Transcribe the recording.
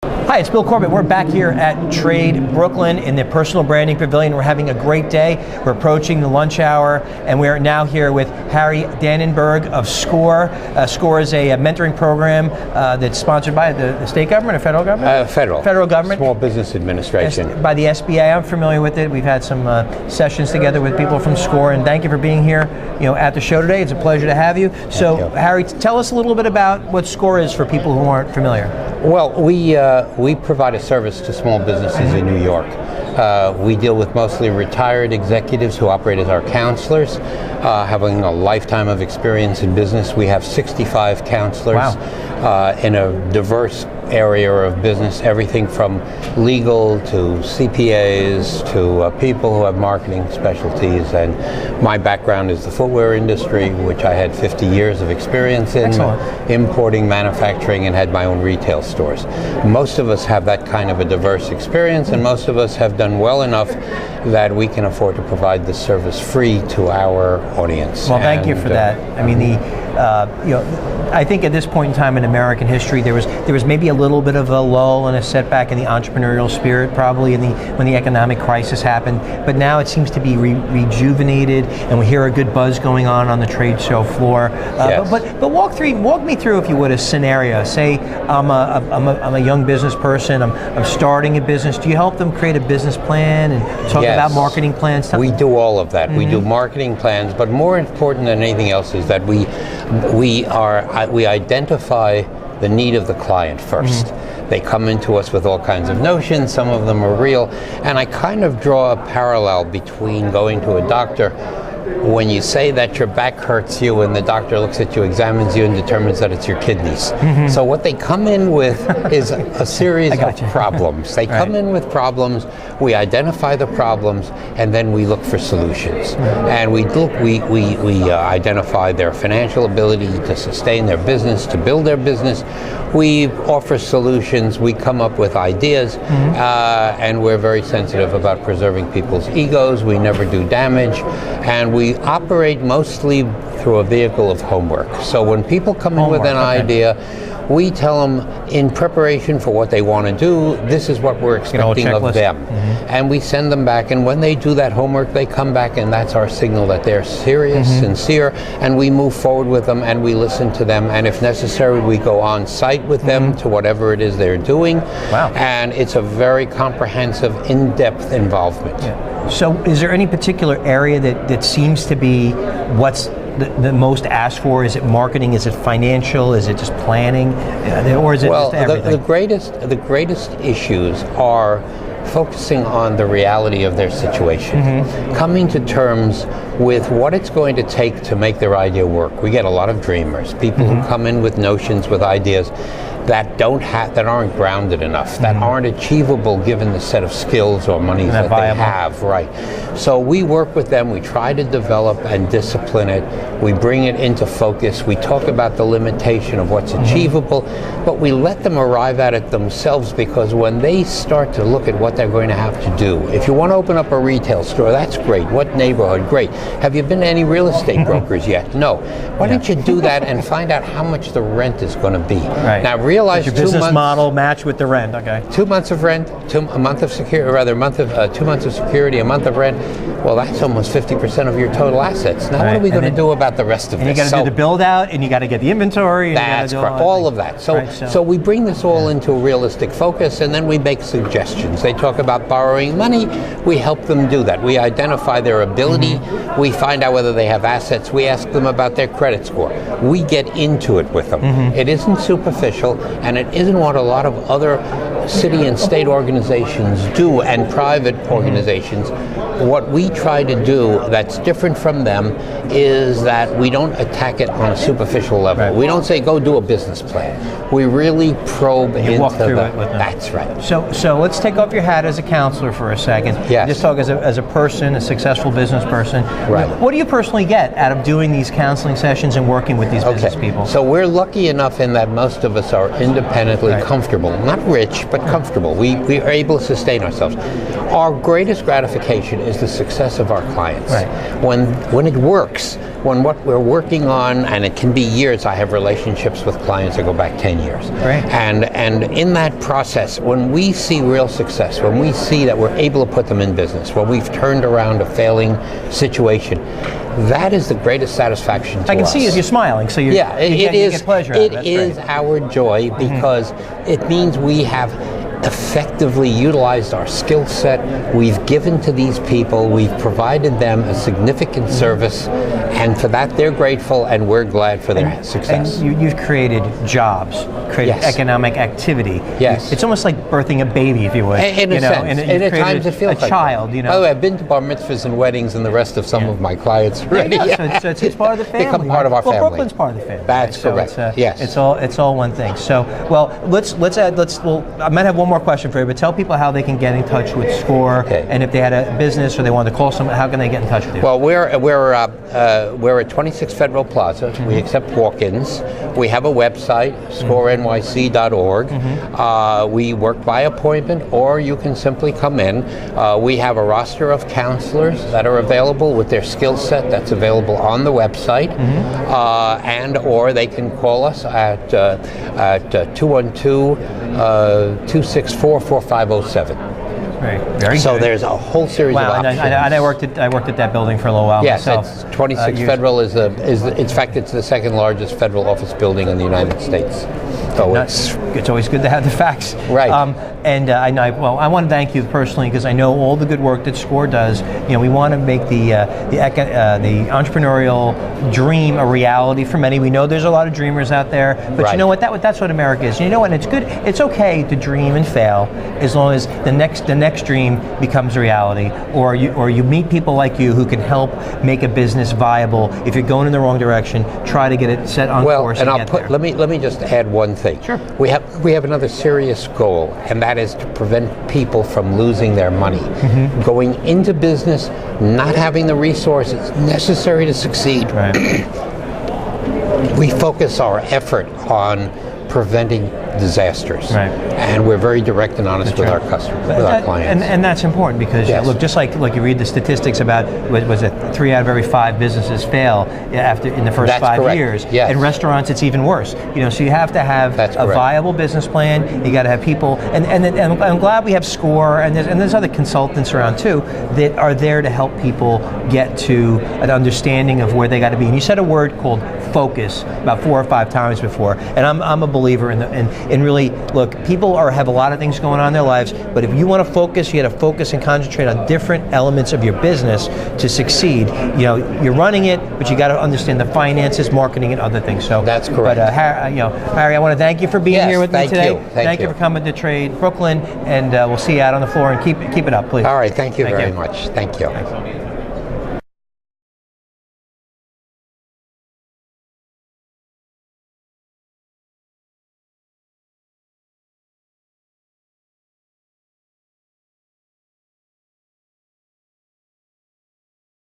Hi, it's Bill Corbett. We're back here at Trade Brooklyn in the Personal Branding Pavilion. We're having a great day. We're approaching the lunch hour, and we're now here with Harry Dannenberg of SCORE. SCORE is a mentoring program that's sponsored by the state government or federal government? Federal government. Small Business Administration. By the SBA. I'm familiar with it. We've had some sessions together with people from SCORE, and thank you for being here at the show today. It's a pleasure to have you. So, Harry, tell us a little bit about what SCORE is for people who aren't familiar. Well, we provide a service to small businesses in New York. We deal with mostly retired executives who operate as our counselors, having a lifetime of experience in business. We have 65 counselors in a diverse area of business, everything from legal to CPAs to people who have marketing specialties. And my background is the footwear industry, which I had 50 years of experience in. Excellent. Importing, manufacturing, and had my own retail stores. Most of us have that kind of a diverse experience, and most of us have done well enough that we can afford to provide this service free to our audience. Well, thank you for that. I mean, I think at this point in time in American history, there was maybe a little bit of a lull and a setback in the entrepreneurial spirit, probably when the economic crisis happened. But now it seems to be rejuvenated, and we hear a good buzz going on the trade show floor. Yes. But walk me through, if you would, a scenario. Say I'm a young business person. I'm starting a business. Do you help them create a business plan and talk about marketing plans? We do all of that. We do marketing plans, but more important than anything else is that we identify the need of the client first. They come into us with all kinds of notions. Some of them are real, and I kind of draw a parallel between going to a doctor. When you say that your back hurts you and the doctor looks at you, examines you, and determines that it's your kidneys. So what they come in with is a series of problems. They come in with problems, we identify the problems, and then we look for solutions. And we identify their financial ability to sustain their business, to build their business. We offer solutions, we come up with ideas, and we're very sensitive about preserving people's egos. We never do damage, and we operate mostly through a vehicle of homework. So when people come in with an idea, we tell them, in preparation for what they want to do, this is what we're expecting of them. And we send them back, and when they do that homework, they come back, and that's our signal that they're serious, sincere, and we move forward with them, and we listen to them, and if necessary, we go on site with them to whatever it is they're doing. And it's a very comprehensive, in-depth involvement. So is there any particular area that seems to be what's the most asked for? Is it marketing? Is it financial? Is it just planning? Or is it just everything? The greatest issues are focusing on the reality of their situation, coming to terms with what it's going to take to make their idea work. We get a lot of dreamers, people who come in with notions, with ideas that aren't grounded enough, that aren't achievable given the set of skills or monies that they have. So we work with them, we try to develop and discipline it, we bring it into focus, we talk about the limitation of what's achievable, but we let them arrive at it themselves, because when they start to look at what they're going to have to do, if you want to open up a retail store, that's great. What neighborhood? Great. Have you been to any real estate brokers yet? No. Why don't you do that and find out how much the rent is going to be? Now realize your business model match with the rent. 2 months of rent, 2 months of security, or 2 months of security, a month of rent. Well, that's almost 50% of your total assets. Now, what are we going to do about the rest of this? And you got to do the build out, and you got to get the inventory. And that's correct. All of that. So we bring this all into a realistic focus, and then we make suggestions. They talk about borrowing money. We help them do that. We identify their ability. We find out whether they have assets. We ask them about their credit score. We get into it with them. It isn't superficial, and it isn't what a lot of other city and state organizations do, and private organizations. What we try to do that's different from them is that we don't attack it on a superficial level. We don't say, go do a business plan. We really probe into walk through it with them. That's right. So let's take off your hat as a counselor for a second. Just talk as a person, a successful business person. What do you personally get out of doing these counseling sessions and working with these business people? So we're lucky enough in that most of us are independently comfortable. Not rich, but but comfortable. We are able to sustain ourselves. Our greatest gratification is the success of our clients. Right. When it works, when what we're working on, and it can be years. I have relationships with clients that go back 10 years. Right. And in that process, when we see real success, when we see that we're able to put them in business, when we've turned around a failing situation, that is the greatest satisfaction to us. I can see you're smiling, so you get pleasure out of it. It is our joy because it means we have effectively utilized our skill set. We've given to these people, we've provided them a significant service, and for that they're grateful, and we're glad for their success. And you've created jobs, created economic activity. Yes. It's almost like birthing a baby, if you would. In a sense. And at times it feels like child, By the way, I've been to bar mitzvahs and weddings and the rest of some of my clients already. Yeah, so it's part of the family. Become part of our family. Well, Brooklyn's part of the family. That's correct. Yes. It's all one thing. So, well, I might have one more question for you, but tell people how they can get in touch with SCORE, and if they had a business or they wanted to call someone, how can they get in touch with you? Well, we're at 26 Federal Plaza. We accept walk-ins. We have a website, scorenyc.org. We work by appointment, or you can simply come in. We have a roster of counselors that are available with their skill set that's available on the website, or they can call us at 212-264-4507. Right. Very so good. There's a whole series of options. And I worked at that building for a little while myself. Yes, 26 Federal is in fact it's the second largest federal office building in the United States. So it's always good to have the facts. Right. I want to thank you personally, because I know all the good work that SCORE does. We want to make the entrepreneurial dream a reality for many. We know there's a lot of dreamers out there, but you know what? That's what America is. You know what? It's good. It's okay to dream and fail, as long as the next dream becomes a reality, or you meet people like you who can help make a business viable. If you're going in the wrong direction, try to get it set on course. And let me just add one thing. Sure. We have another serious goal, and that is to prevent people from losing their money. Going into business, not having the resources necessary to succeed. Right. We focus our effort on preventing disasters, and we're very direct and honest with our customers, with our clients, and that's important, because look, just like you read the statistics about was it 3 out of every 5 businesses fail in the first 5 years. Yes. In restaurants, it's even worse. So you have to have a viable business plan. You got to have people, and I'm glad we have SCORE, and there's other consultants around too that are there to help people get to an understanding of where they got to be. And you said a word called focus about 4 or 5 times before, and I'm a believer in really, look, people have a lot of things going on in their lives, but if you want to focus, you got to focus and concentrate on different elements of your business to succeed. You're running it, but you got to understand the finances, marketing, and other things. So that's correct. But Harry, I want to thank you for being here with me today. Thank you for coming to Trade Brooklyn, and we'll see you out on the floor, and keep it up, please. All right, thank you very much. Thank you. Thanks.